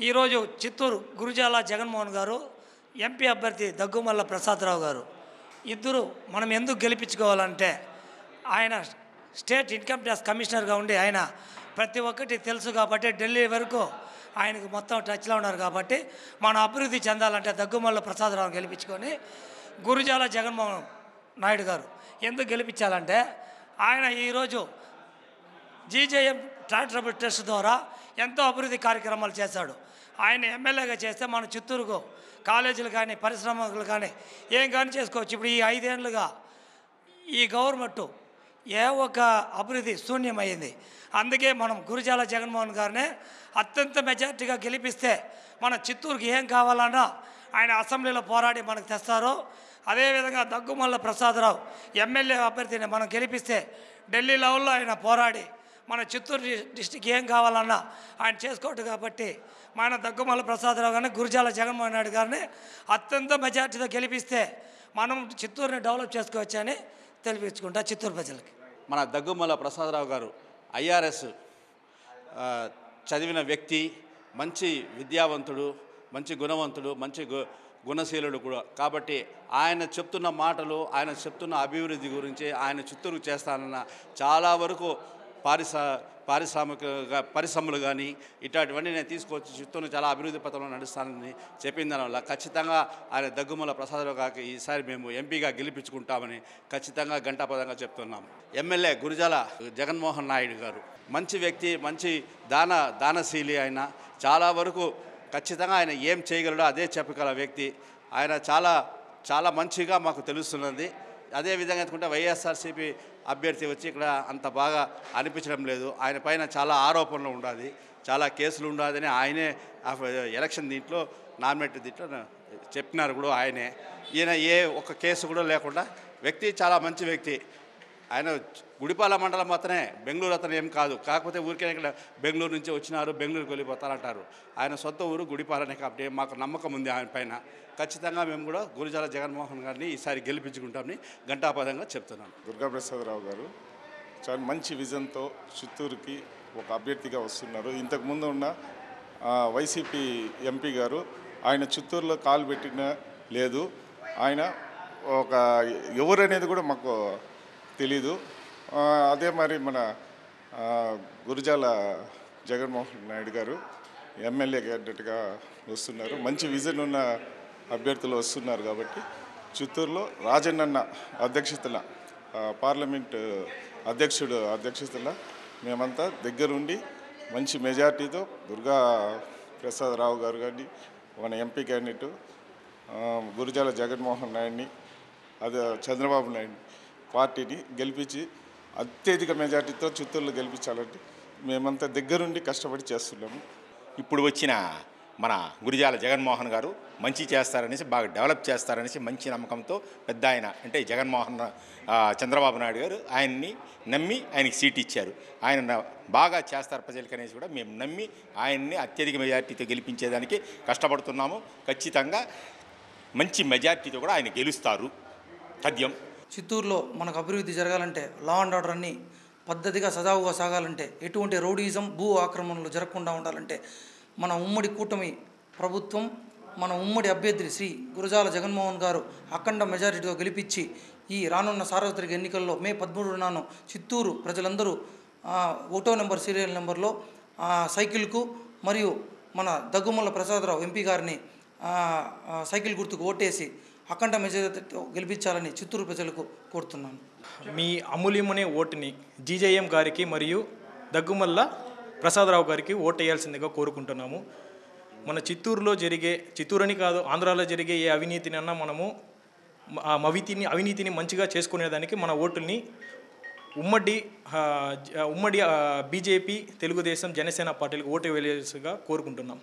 ఈరోజు చిత్తూరు గురుజాల జగన్మోహన్ గారు, ఎంపీ అభ్యర్థి దగ్గుమల్ల ప్రసాదరావు గారు ఇద్దరు మనం ఎందుకు గెలిపించుకోవాలంటే ఆయన స్టేట్ ఇన్కమ్ ట్యాక్స్ కమిషనర్గా ఉండి ఆయన ప్రతి ఒక్కటి తెలుసు కాబట్టి ఢిల్లీ వరకు ఆయనకు మొత్తం టచ్లో ఉన్నారు కాబట్టి మనం అభివృద్ధి చెందాలంటే దగ్గుమల్ల ప్రసాదరావు గెలిపించుకొని గురుజాల జగన్మోహన్ నాయుడు గారు ఎందుకు గెలిపించాలంటే ఆయన ఈరోజు జీజేఎం చారిటబుల్ ట్రస్ట్ ద్వారా ఎంతో అభివృద్ధి కార్యక్రమాలు చేశాడు. ఆయన ఎమ్మెల్యేగా చేస్తే మన చిత్తూరుకు కాలేజీలు కానీ పరిశ్రమలు కానీ ఏం కానీ చేసుకోవచ్చు. ఇప్పుడు ఈ 5 ఏళ్ళుగా ఈ గవర్నమెంట్ ఏ ఒక్క అభివృద్ధి శూన్యమైంది. అందుకే మనం గురుజాల జగన్మోహన్ గారిని అత్యంత మెజార్టీగా గెలిపిస్తే మన చిత్తూరుకి ఏం కావాలన్నా ఆయన అసెంబ్లీలో పోరాడి మనకు తెస్తారు. అదేవిధంగా దగ్గుమల్ల ప్రసాదరావు ఎమ్మెల్యే అభ్యర్థిని మనం గెలిపిస్తే ఢిల్లీ లెవెల్లో ఆయన పోరాడి మన చిత్తూరు డిస్టిక్ ఏం కావాలన్నా ఆయన చేసుకోవట్టు కాబట్టి మన దగ్గుమల్ల ప్రసాదరావు గారిని గురుజాల జగన్మోహన్ రెడ్డి గారిని అత్యంత మెజార్టీతో గెలిపిస్తే మనం చిత్తూరుని డెవలప్ చేసుకోవచ్చని తెలిపించుకుంటా చిత్తూరు ప్రజలకి. మన దగ్గుమల్ల ప్రసాదరావు గారు ఐఆర్ఎస్ చదివిన వ్యక్తి, మంచి విద్యావంతుడు, మంచి గుణవంతుడు, మంచి గుణశీలుడు కూడా. కాబట్టి ఆయన చెప్తున్న మాటలు, ఆయన చెప్తున్న అభివృద్ధి గురించి, ఆయన చిత్తూరుకు చేస్తానన్న చాలా వరకు పరిశ్రమలు కానీ ఇట్లాంటివన్నీ నేను తీసుకొచ్చి చిత్తూరును చాలా అభివృద్ధి పథంలో నడుస్తానని చెప్పిన దానివల్ల ఖచ్చితంగా ఆయన దగ్గుమల్ల ప్రసాదరావు గారికి ఈసారి మేము ఎంపీగా గెలిపించుకుంటామని ఖచ్చితంగా ఘంటాపదంగా చెప్తున్నాం. ఎమ్మెల్యే గురుజాల జగన్మోహన్ నాయుడు గారు మంచి వ్యక్తి, మంచి దానశీలి. ఆయన చాలా వరకు ఖచ్చితంగా ఆయన ఏం చేయగలడో అదే చెప్పగల వ్యక్తి. ఆయన చాలా మంచిగా మాకు తెలుస్తున్నది. అదేవిధంగా ఎత్తుకుంటే వైఎస్ఆర్సీపీ అభ్యర్థి వచ్చి ఇక్కడ అంత బాగా అనిపించడం లేదు. ఆయన పైన చాలా ఆరోపణలు ఉండాలి, చాలా కేసులు ఉండాలని ఆయనే ఎలక్షన్ దీంట్లో నామినేట్ దీంట్లో చెప్పినారు కూడా ఆయనే. ఈయన ఏ ఒక్క కేసు కూడా లేకుండా వ్యక్తి, చాలా మంచి వ్యక్తి. ఆయన గుడిపాల మండలం మాత్రమే, బెంగళూరు అతను ఏం కాదు. కాకపోతే ఊరికే ఇక్కడ బెంగళూరు నుంచి వచ్చినారు, బెంగళూరుకి వెళ్ళిపోతారంటారు. ఆయన సొంత ఊరు గుడిపాలనే కాబట్టి మాకు నమ్మకం ఉంది ఆయన పైన. ఖచ్చితంగా మేము కూడా గురుజాల జగన్మోహన్ గారిని ఈసారి గెలిపించుకుంటామని ఘంటాపదంగా చెప్తున్నాను. దుర్గాప్రసాదరావు గారు చాలా మంచి విజన్తో చిత్తూరుకి ఒక అభ్యర్థిగా వస్తున్నారు. ఇంతకుముందు ఉన్న వైసీపీ ఎంపీ గారు ఆయన చిత్తూరులో కాలు పెట్టిన లేదు. ఆయన ఒక ఎవరు అనేది కూడా మాకు తెలీదు. అదే మరి మన గురుజాల జగన్మోహన్ నాయుడు గారు ఎమ్మెల్యే క్యాండిడేట్గా వస్తున్నారు. మంచి విజన్ ఉన్న అభ్యర్థులు వస్తున్నారు కాబట్టి చిత్తూరులో రాజన్న అధ్యక్షతన, పార్లమెంట్ అధ్యక్షతన మేమంతా దగ్గరుండి మంచి మెజార్టీతో దుర్గా ప్రసాదరావు గారు కానీ మన ఎంపీ క్యాండిడేట్ గురుజాల జగన్మోహన్ నాయుడిని, అదే చంద్రబాబు నాయుడు పార్టీని గెలిపించి అత్యధిక మెజార్టీతో చిత్తూరులో గెలిపించాలంటే మేమంతా దగ్గరుండి కష్టపడి చేస్తున్నాము. ఇప్పుడు వచ్చిన మన గురుజాల జగన్మోహన్ గారు మంచి చేస్తారనేసి, బాగా డెవలప్ చేస్తారనేసి మంచి నమ్మకంతో పెద్ద ఆయన అంటే చంద్రబాబు నాయుడు గారు ఆయన్ని నమ్మి ఆయనకి సీట్ ఇచ్చారు. ఆయన బాగా చేస్తారు ప్రజలకి అనేసి కూడా మేము నమ్మి ఆయన్ని అత్యధిక మెజార్టీతో గెలిపించేదానికి కష్టపడుతున్నాము. ఖచ్చితంగా మంచి మెజార్టీతో కూడా ఆయన గెలుస్తారు తథ్యం. చిత్తూరులో మనకు అభివృద్ధి జరగాలంటే, లా అండ్ ఆర్డర్ అన్ని పద్ధతిగా సజావుగా సాగాలంటే, ఎటువంటి రౌడీయిజం, భూ ఆక్రమణలు జరగకుండా ఉండాలంటే మన ఉమ్మడి కూటమి ప్రభుత్వం, మన ఉమ్మడి అభ్యర్థి శ్రీ గురుజాల జగన్మోహన్ గారు అఖండ మెజారిటీతో గెలిపించి ఈ రానున్న సార్వత్రిక ఎన్నికల్లో మే 13న చిత్తూరు ప్రజలందరూ 1వ నెంబర్ సీరియల్ నెంబర్లో సైకిల్కు మరియు మన దగ్గుమల్ల ప్రసాదరావు ఎంపీ గారిని సైకిల్ గుర్తుకు ఓటేసి అఖండ మెజారిటీతో గెలిపించాలని చిత్తూరు ప్రజలకు కోరుతున్నాను. మీ అమూల్యమనే ఓటుని జీజేఎం గారికి మరియు దగ్గుమల్ల ప్రసాదరావు గారికి ఓటు వేయాల్సిందిగా కోరుకుంటున్నాము. మన చిత్తూరులో చిత్తూరని కాదు, ఆంధ్రాలో జరిగే ఏ అవినీతిని అన్నా మనము అవినీతిని మంచిగా చేసుకునేదానికి మన ఓటుల్ని ఉమ్మడి బీజేపీ, తెలుగుదేశం, జనసేన పార్టీలకు ఓటు వేయాల్సిందిగా కోరుకుంటున్నాం.